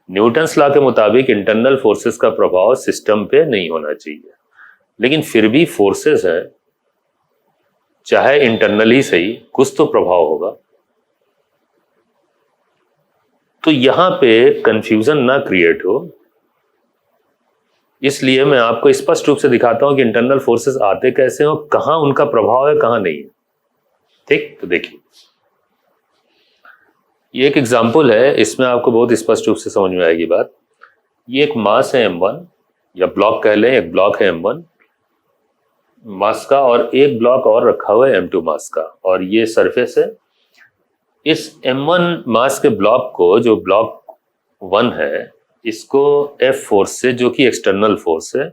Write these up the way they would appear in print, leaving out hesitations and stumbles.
Newton's law के मुताबिक internal forces का प्रभाव सिस्टम पे नहीं होना चाहिए, लेकिन फिर भी फोर्सेस है, चाहे इंटरनल ही सही, कुछ तो प्रभाव होगा। तो यहां पे कंफ्यूजन ना क्रिएट हो, इसलिए मैं आपको स्पष्ट रूप से दिखाता हूं कि इंटरनल फोर्सेस आते कैसे हो, कहां उनका प्रभाव है, कहां नहीं है। ठीक, तो देखिए ये एक एग्जाम्पल है, इसमें आपको बहुत स्पष्ट रूप से समझ में आएगी बात। ये एक मास है m1, या ब्लॉक कह लें, एक ब्लॉक है m1 मास का, और एक ब्लॉक और रखा हुआ है m2 मास का, और ये सरफेस है। इस m1 मास के ब्लॉक को, जो ब्लॉक 1 है, इसको F फोर्स से, जो कि एक्सटर्नल फोर्स है,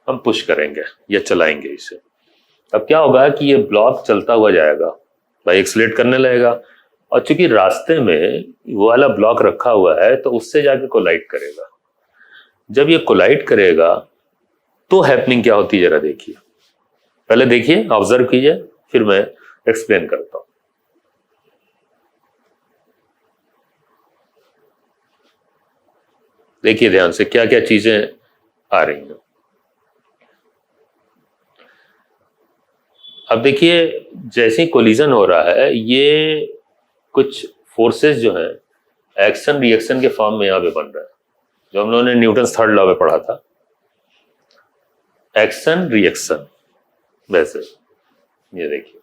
हम पुश करेंगे या चलाएंगे इसे। अब क्या होगा कि ये ब्लॉक चलता हुआ जाएगा, भाई एक्सलेट करने लगेगा, और चूंकि रास्ते में वो वाला ब्लॉक रखा हुआ है तो उससे जाके कोलाइड करेगा। जब ये कोलाइड करेगा तो हैपनिंग क्या होती है जरा देखिए, पहले देखिए, ऑब्जर्व कीजिए, फिर मैं एक्सप्लेन करता हूं। देखिए ध्यान से क्या क्या चीजें आ रही हैं। अब देखिए जैसे ही कोलिजन हो रहा है, ये कुछ फोर्सेस जो हैं एक्शन रिएक्शन के फॉर्म में यहां पे बन रहा है, जो हम लोगों ने न्यूटन्स थर्ड लॉ में पढ़ा था, एक्शन रिएक्शन। वैसे ये देखिए,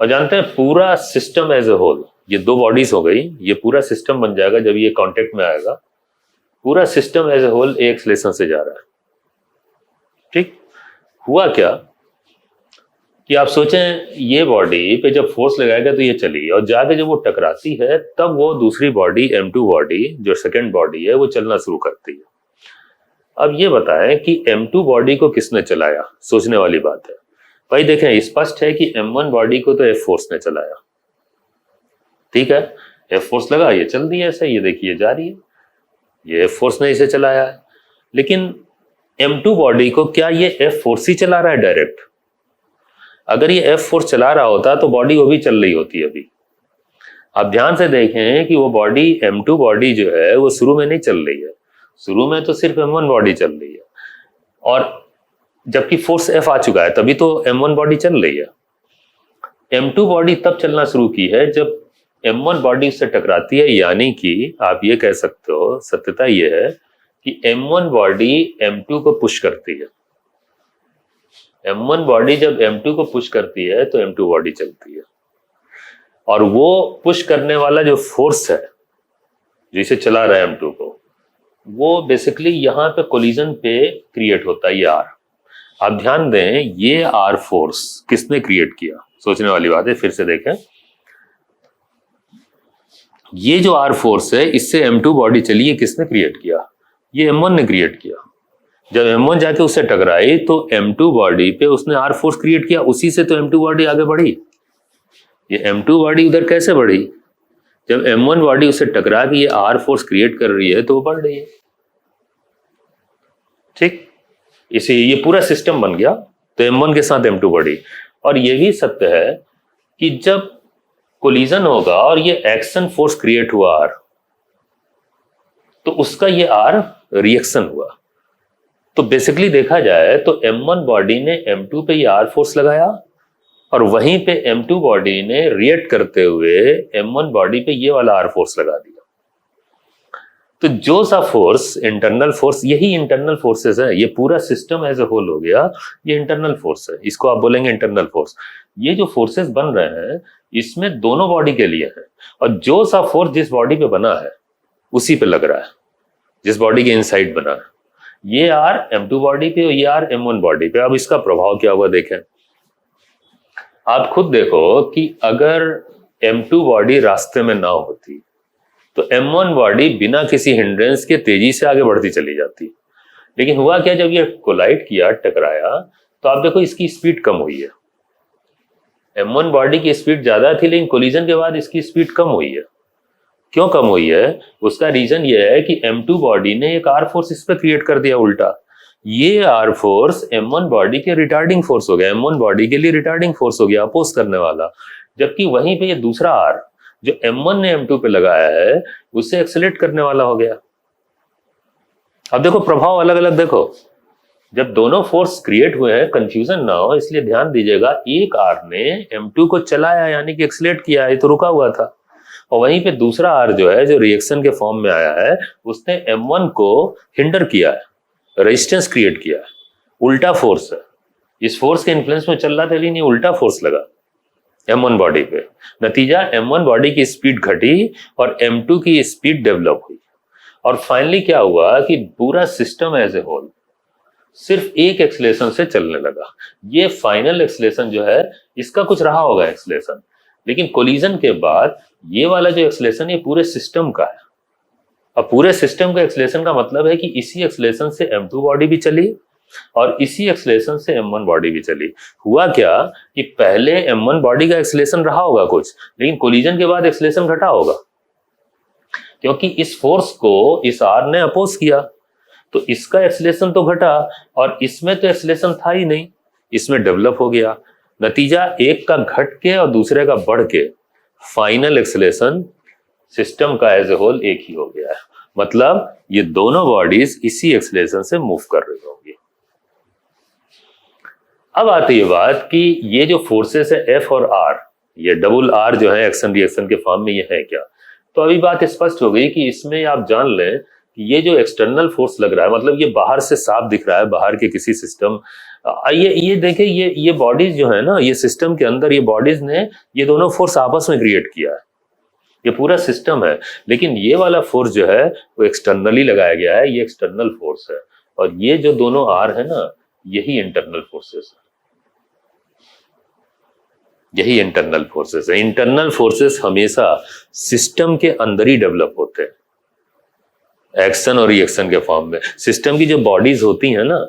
और जानते हैं पूरा सिस्टम एज ए होल, ये दो बॉडीज हो गई, ये पूरा सिस्टम बन जाएगा जब ये कांटेक्ट में आएगा। पूरा सिस्टम एज ए होल एक एक्सलेशन से जा रहा है। ठीक, हुआ क्या कि आप सोचें, ये बॉडी पे जब फोर्स लगाएगा तो ये चली, और जाके जब वो टकराती है तब वो दूसरी बॉडी m2 बॉडी, जो सेकंड बॉडी है, वो चलना शुरू करती है। अब ये बताएं कि m2 बॉडी को किसने चलाया, सोचने वाली बात है। भाई देखें, स्पष्ट है कि m1 बॉडी को तो F फोर्स ने चलाया, ठीक है, F फोर्स लगा, ये चल रही है ऐसे, ये देखिए जा रही है, ये F फोर्स ने इसे चलाया है। लेकिन m2 बॉडी को क्या ये F फोर्स ही चला रहा है डायरेक्ट? अगर ये F फोर्स चला रहा होता तो बॉडी वो भी चल रही होती अभी। आप ध्यान से देखें कि वो बॉडी m2 बॉडी जो है वो शुरू में नहीं चल रही है, शुरू में तो सिर्फ m1 बॉडी चल रही है, और जबकि फोर्स F आ चुका है तभी तो m1 बॉडी चल रही है। m2 बॉडी तब चलना शुरू की है जब m1 बॉडी से टकराती है, यानी कि आप ये कह सकते हो, सत्यता ये है कि m1 बॉडी m2 को पुश करती है। m1 बॉडी जब m2 को पुश करती है तो m2 बॉडी चलती है, और वो पुश करने वाला जो फोर्स है जिसे चला रहा है m2 को, वो बेसिकली यहां पे कोलिजन पे क्रिएट होता है, ये R। आप ध्यान दें, ये R फोर्स किसने क्रिएट किया, सोचने वाली बात है। फिर से देखें, ये जो R फोर्स है, इससे m2 बॉडी चली, ये किसने क्रिएट किया? ये m1 ने क्रिएट किया। जब m1 जाके उससे टकराई तो m2 बॉडी पे उसने R फोर्स क्रिएट किया, उसी से तो m2 बॉडी आगे बढ़ी। ये m2 बॉडी उधर कैसे बढ़ी? जब m1 बॉडी उससे टकरा के ये R फोर्स क्रिएट कर रही है तो वो बढ़ रही है। ठीक, इसे ये पूरा सिस्टम बन गया, तो m1 के साथ m2 बढ़ी। और ये भी सत्य है कि जब कोलिजन होगा और ये एक्शन फोर्स क्रिएट हुआ R, तो उसका ये R रिएक्शन हुआ। तो बेसिकली देखा जाए तो m1 बॉडी ने m2 पे ये R फोर्स लगाया, और वहीं पे m2 बॉडी ने रिएक्ट करते हुए m1 बॉडी पे ये वाला R फोर्स लगा दिया। तो जो सा फोर्स, इंटरनल फोर्स, यही इंटरनल फोर्सेस है, ये पूरा सिस्टम एज ए होल हो गया, ये इंटरनल फोर्स है, इसको आप बोलेंगे इंटरनल फोर्स। ये जो फोर्सेस बन रहे हैं इसमें दोनों बॉडी के लिए है, और जो सा फोर्स जिस बॉडी पे बना है उसी पे लग रहा है, जिस बॉडी के इनसाइड बना है। ये R m2 बॉडी पे और ये R m1 बॉडी पे। अब इसका प्रभाव क्या हुआ देखें, आप खुद देखो कि अगर m2 बॉडी रास्ते में ना होती तो m1 बॉडी बिना किसी हिंड्रेंस के तेजी से आगे बढ़ती चली जाती। लेकिन हुआ क्या, जब ये कोलाइड किया, टकराया, तो आप देखो इसकी स्पीड कम हुई है। m1 बॉडी की स्पीड ज्यादा थी, लेकिन कोलिजन के बाद इसकी स्पीड कम हुई है। क्यों कम हुई है? उसका रीजन ये है कि m2 बॉडी ने एक R फोर्स इस पर क्रिएट कर दिया उल्टा। ये R फोर्स m1 बॉडी के रिटार्डिंग फोर्स हो गया, m1 बॉडी के लिए रिटार्डिंग फोर्स हो गया, अपोज करने वाला। जबकि वहीं पे ये दूसरा R जो M1 ने M2 पे लगाया है उससे एक्सेलरेट करने वाला हो गया। अब देखो प्रभाव अलग अलग देखो, जब दोनों फोर्स क्रिएट हुए हैं, कंफ्यूजन ना हो इसलिए ध्यान दीजिएगा, एक आर ने M2 को चलाया यानी कि एक्सेलरेट किया, ये तो रुका हुआ था, और वहीं पे दूसरा आर जो है जो रिएक्शन के फॉर्म में आया है उसने M1 को हिंडर किया है, रेजिस्टेंस क्रिएट किया है, उल्टा फोर्स है, इस फोर्स के इन्फ्लुएंस में चल रहा था लेकिन उल्टा फोर्स लगा M1 बॉडी पे, नतीजा M1 बॉडी की स्पीड घटी और M2 की स्पीड डेवलप हुई, और फाइनली क्या हुआ कि पूरा सिस्टम एज ए होल सिर्फ एक एक्सेलरेशन से चलने लगा। ये फाइनल एक्सेलरेशन जो है इसका कुछ रहा होगा एक्सेलरेशन, लेकिन कोलिजन के बाद ये वाला जो एक्सेलरेशन ये पूरे सिस्टम का है। अब पूरे सिस्टम का एक्सेलरेशन का मतलब है कि इसी एक्सेलरेशन से M2 बॉडी भी चली और इसी एक्सेलरेशन से M1 बॉडी भी चली। हुआ क्या कि पहले M1 बॉडी का एक्सेलरेशन रहा होगा कुछ, लेकिन कोलिजन के बाद एक्सेलरेशन घटा होगा, क्योंकि इस फोर्स को इस आर ने अपोज किया, तो इसका एक्सेलरेशन तो घटा और इसमें तो एक्सेलरेशन था ही नहीं, इसमें डेवलप हो गया। नतीजा एक का घट के और दूसरे का बढ़ के फाइनल एक्सेलरेशन सिस्टम का एज ए होल एक ही हो गया है। मतलब ये दोनों बॉडीज इसी एक्सेलरेशन से मूव कर रही होंगी। अब आती है बात कि ये जो फोर्सेस है एफ और आर, ये डबल आर जो है एक्शन रिएक्शन के फॉर्म में ये है क्या, तो अभी बात स्पष्ट हो गई कि इसमें आप जान लें कि ये जो एक्सटर्नल फोर्स लग रहा है, मतलब ये बाहर से साफ दिख रहा है, बाहर के किसी सिस्टम, ये देखिए ये बॉडीज जो है ना, ये सिस्टम के अंदर ये बॉडीज ने ये दोनों फोर्स आपस में क्रिएट किया है, ये पूरा सिस्टम है, लेकिन ये वाला फोर्स जो है वो एक्सटर्नली लगाया गया है, ये एक्सटर्नल फोर्स है, और ये जो दोनों आर है ना यही इंटरनल फोर्सेस है, यही इंटरनल फोर्सेस है। इंटरनल फोर्सेस हमेशा सिस्टम के अंदर ही डेवलप होते हैं, एक्शन और रिएक्शन के फॉर्म में। सिस्टम की जो बॉडीज होती हैं ना,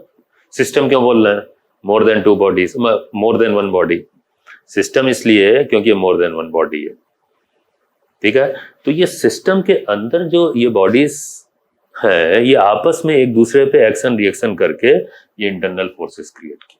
सिस्टम क्यों बोल रहे हैं, more than two bodies, more than one body, system इसलिए है क्योंकि मोर देन वन बॉडी है, ठीक है। तो ये सिस्टम के अंदर जो ये बॉडीज है ये आपस में एक दूसरे पे एक्शन रिएक्शन करके ये इंटरनल फोर्सेस क्रिएट की।